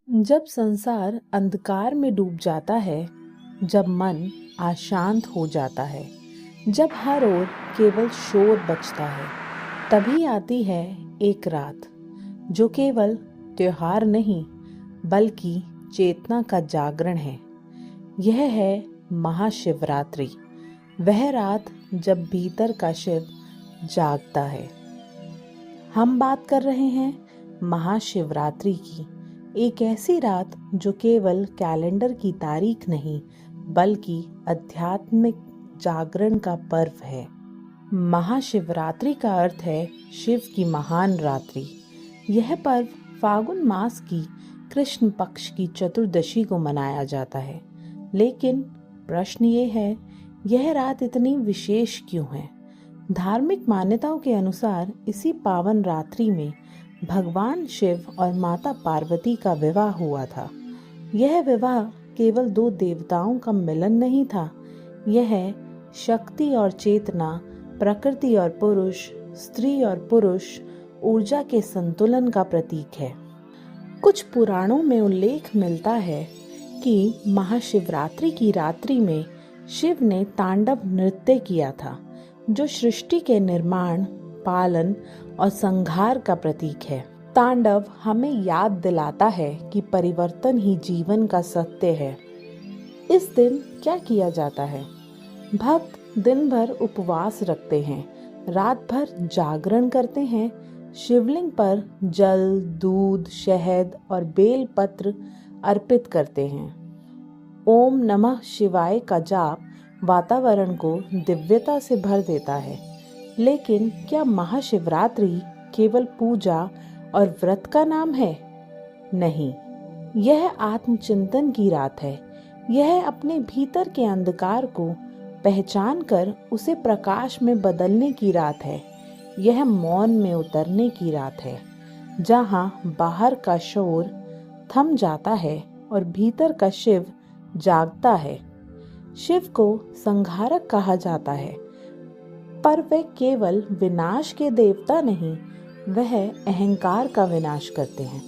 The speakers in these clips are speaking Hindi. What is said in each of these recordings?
जब संसार अंधकार में डूब जाता है, जब मन अशांत हो जाता है, जब हर ओर केवल शोर बजता है, तभी आती है एक रात जो केवल त्योहार नहीं बल्कि चेतना का जागरण है। यह है महाशिवरात्रि, वह रात जब भीतर का शिव जागता है। हम बात कर रहे हैं महाशिवरात्रि की, एक ऐसी रात जो केवल कैलेंडर की तारीख नहीं बल्कि आध्यात्मिक जागरण का पर्व है। महाशिवरात्रि का अर्थ है शिव की महान रात्रि। यह पर्व फागुन मास की कृष्ण पक्ष की चतुर्दशी को मनाया जाता है। लेकिन प्रश्न ये है, यह रात इतनी विशेष क्यों है? धार्मिक मान्यताओं के अनुसार इसी पावन रात्रि में भगवान शिव और माता पार्वती का विवाह हुआ था। यह विवाह केवल दो देवताओं का मिलन नहीं था, यह शक्ति और चेतना, प्रकृति और पुरुष, स्त्री और पुरुष ऊर्जा के संतुलन का प्रतीक है। कुछ पुराणों में उल्लेख मिलता है कि महाशिवरात्रि की रात्रि में शिव ने तांडव नृत्य किया था, जो सृष्टि के निर्माण, पालन और संहार का प्रतीक है। तांडव हमें याद दिलाता है कि परिवर्तन ही जीवन का सत्य है। इस दिन क्या किया जाता है? भक्त दिन भर उपवास रखते हैं, रात भर जागरण करते हैं, शिवलिंग पर जल, दूध, शहद और बेल पत्र अर्पित करते हैं। ओम नमः शिवाय का जाप वातावरण को दिव्यता से भर देता है। लेकिन क्या महाशिवरात्रि केवल पूजा और व्रत का नाम है? नहीं, यह आत्मचिंतन की रात है। यह अपने भीतर के अंधकार को पहचान कर उसे प्रकाश में बदलने की रात है। यह मौन में उतरने की रात है, जहाँ बाहर का शोर थम जाता है और भीतर का शिव जागता है। शिव को संहारक कहा जाता है, पर वे केवल विनाश के देवता नहीं, वह अहंकार का विनाश करते हैं,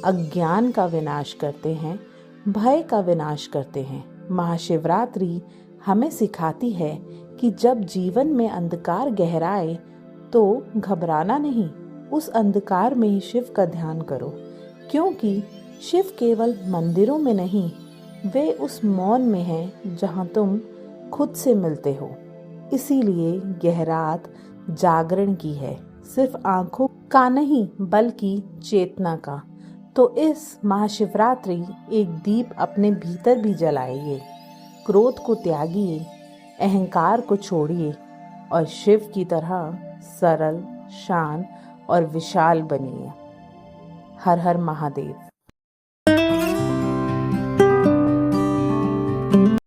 अज्ञान का विनाश करते हैं, भय का विनाश करते हैं। महाशिवरात्रि हमें सिखाती है कि जब जीवन में अंधकार गहराए तो घबराना नहीं, उस अंधकार में ही शिव का ध्यान करो, क्योंकि शिव केवल मंदिरों में नहीं, वे उस मौन में हैं जहां तुम खुद से मिलते हो। इसीलिए यह रात जागरण की है, सिर्फ आंखों का नहीं बल्कि चेतना का। तो इस महाशिवरात्रि एक दीप अपने भीतर भी जलाइए, क्रोध को त्यागिए, अहंकार को छोड़िए और शिव की तरह सरल, शांत और विशाल बनिए। हर हर महादेव।